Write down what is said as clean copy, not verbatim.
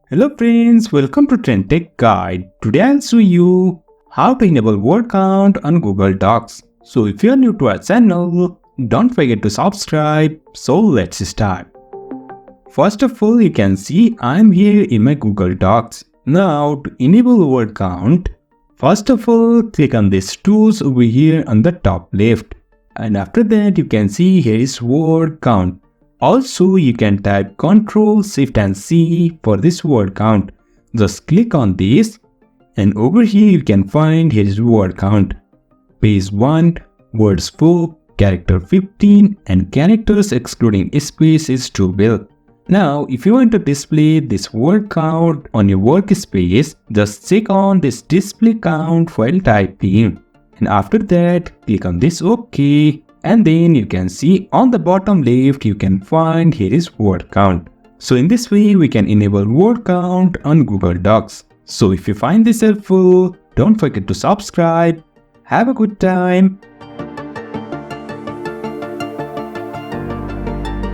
Hello friends, welcome to TrendTechGuide. Today I'll show you how to enable word count on Google Docs. So if you're new to our channel, don't forget to subscribe. So let's start. First of all, you can see I'm here in my Google Docs. Now to enable word count, first of all click on these tools over here on the top left. And after that you can see here is word count. Also, you can type Ctrl, Shift and C for this word count. Just click on this and over here you can find here is word count. Page 1, words 4, character 15 and characters excluding space is 12. Now, if you want to display this word count on your workspace, just check on this display count while typing. And after that, click on this OK. And then you can see on the bottom left, you can find here is word count. So in this way, we can enable word count on Google Docs. So if you find this helpful, don't forget to subscribe. Have a good time.